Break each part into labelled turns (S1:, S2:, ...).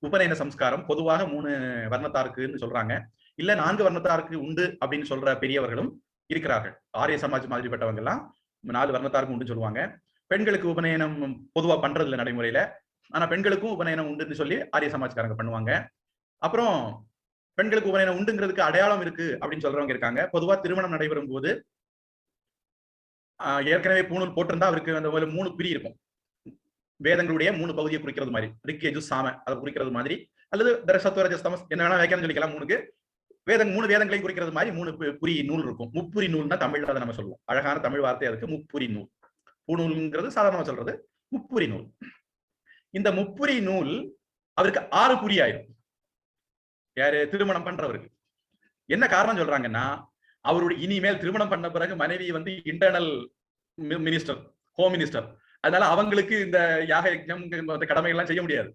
S1: உபநயன சம்ஸ்காரம் பொதுவாக 3 வர்ணத்தாருக்குன்னு சொல்றாங்க. இல்ல 4 வர்ணத்தாருக்கு உண்டு அப்படின்னு சொல்ற பெரியவர்களும் இருக்கிறார்கள். ஆரிய சமாஜ் மாதிரிப்பட்டவங்க எல்லாம் 4 வர்ணத்தாருக்கு உண்டு சொல்லுவாங்க. பெண்களுக்கு உபநயனம் பொதுவா பண்றது இல்ல நடைமுறையில. ஆனா பெண்களுக்கும் உபநயனம் உண்டுன்னு சொல்லி ஆரிய சமாஜ்காரங்க பண்ணுவாங்க. அப்புறம் பெண்களுக்கு உபநயனம் உண்டுங்கிறதுக்கு அடையாளம் இருக்கு அப்படின்னு சொல்றவங்க இருக்காங்க. பொதுவா திருமணம் நடைபெறும் போது ஏற்கனவே பூணூல் போட்டிருந்தா அவருக்கு அந்த 3 பிரி இருக்கும். வேதங்களுடைய 3 பகுதியை குறிக்கிறது மாதிரி, ரிக் யஜு சாம அதை குறிக்கிறது மாதிரி, அல்லது தமஸ் என்ன வேணா வைக்கணும்னு சொல்லிக்கலாம். 3 வேதங்களையும் குறிக்கிறது மாதிரி 3 புரி நூல் இருக்கும். முப்புரி நூல்னா தமிழ்ல அதை நம்ம சொல்லுவோம். அழகான தமிழ் வார்த்தை அதுக்கு முப்புரி நூல். பூணூல்ங்கிறது சாதாரணமா சொல்றது முப்புரி நூல். இந்த முப்புரி நூல் அவருக்கு 6 புரி ஆயிரும். யாரு திருமணம் பண்றவருக்கு. என்ன காரணம் சொல்றாங்கன்னா, அவருடைய இனிமேல் திருமணம் பண்ண பிறகு மனைவி வந்து இன்டர்னல் மினிஸ்டர், ஹோம் மினிஸ்டர். அதனால அவங்களுக்கு இந்த யாக யஜ்ஞம் கடமை எல்லாம் செய்ய முடியாது.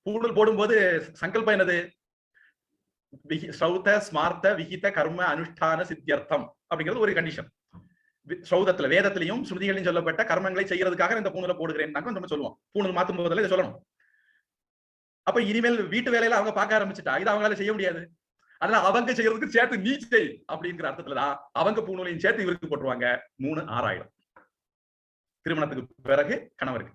S1: பூணூல் போடும்போது சங்கல்பம் என்னது? ஸ்ரௌத ஸ்மார்த்த விகித கர்ம அனுஷ்டான சித்தியர்த்தம் அப்படிங்கிறது ஒரு கண்டிஷன். ஸ்ரௌதத்துல வேதத்திலையும் ஸ்ருதிகளையும் சொல்லப்பட்ட கர்மங்களை செய்யறதுக்காக இந்த பூணூலை போடுகிறேன் நம்ம சொல்லுவோம். பூணூல் மாத்தும் போதுல இதை சொல்லணும். அப்ப இனிமேல் வீட்டு வேலையில அவங்க பார்க்க ஆரம்பிச்சுட்டா இது அவங்களால செய்ய முடியாது. அதனால அவங்க செய்யறதுக்கு சேர்த்து நீ செய் அப்படிங்கிற அர்த்தத்துலதான் அவங்க பூணூலையும் சேர்த்து இவருக்கு போட்டுருவாங்க. 3 6 திருமணத்துக்கு பிறகு கணவருக்கு.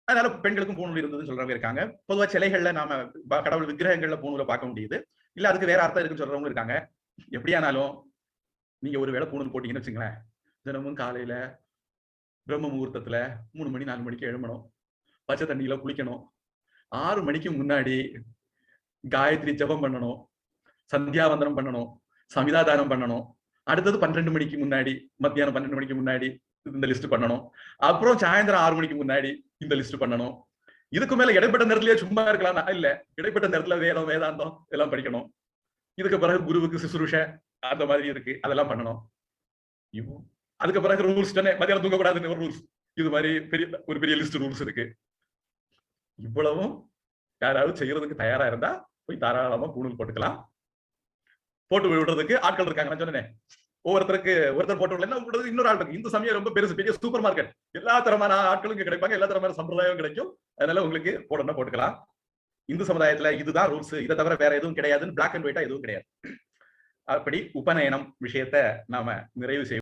S1: அதனால பெண்களுக்கும் பூணூல் இருந்ததுன்னு சொல்றவங்க இருக்காங்க. பொதுவா சிலைகள்ல நாம கடவுள் விக்கிரகங்கள்ல பூணூலை பார்க்க முடியுது. இல்ல அதுக்கு வேற அர்த்தம் இருக்குன்னு சொல்றவங்க இருக்காங்க. எப்படியானாலும் நீங்க ஒரு வேளை பூணூல் போட்டீங்கன்னு வச்சுங்களேன், தினமும் காலையில பிரம்ம முகூர்த்தத்துல 3 மணி 4 மணிக்கு எழுமணும், பச்சை தண்ணியில குளிக்கணும், 6 மணிக்கு முன்னாடி காயத்ரி ஜபம் பண்ணணும், சந்தியாவந்தனம் பண்ணணும், சமிதாதானம் பண்ணணும். அடுத்தது 12 மணிக்கு முன்னாடி, மத்தியானம் 12 மணிக்கு முன்னாடி இந்த லிஸ்ட் பண்ணணும். அப்புறம் சாயந்தரம் 6 மணிக்கு முன்னாடி இந்த லிஸ்ட் பண்ணணும். இதுக்கு மேல இடைப்பட்ட நேரத்திலேயே சும்மா இருக்கலாம் இல்ல. இடைப்பட்ட நேரத்துல வேதம் வேதாந்தம் எல்லாம் படிக்கணும். இதுக்கு பிறகு குருவுக்கு சுசுரூஷ அந்த மாதிரி இருக்கு, அதெல்லாம் பண்ணணும். அதுக்கு பிறகு ரூல்ஸ் தானே, மத்தியானம் தூங்க கூடாதுன்னு ஒரு ரூல்ஸ். இது மாதிரி ஒரு பெரிய லிஸ்ட் ரூல்ஸ் இருக்கு. இவ்வளவும் யாராவது செய்யறதுக்கு தயாரா இருந்தா போய் தாராளமா பூணூல் போட்டுக்கலாம். போட்டு விடுறதுக்கு ஆட்கள் இருக்காங்க. நான் சொன்னேன், ஒருத்தர் போட்டு விடல, இன்னொரு ஆள் இருக்கு. இந்த சமயம் ரொம்ப பெருசு, பெரிய சூப்பர் மார்க்கெட். எல்லா தரமான ஆட்களும் கிடைப்பாங்க, எல்லா தரமான சம்பிரதாயம் கிடைக்கும். அதனால உங்களுக்கு போடணும் போட்டுக்கலாம். இந்து சமுதாயத்துல இதுதான் ரூல்ஸ், இதை தவிர வேற எதுவும் கிடையாதுன்னு பிளாக் அண்ட் ஒயிட்டா எதுவும் கிடையாது. அப்படி உபநயனம் விஷயத்தை நாம நிறைவு செய்வோம்.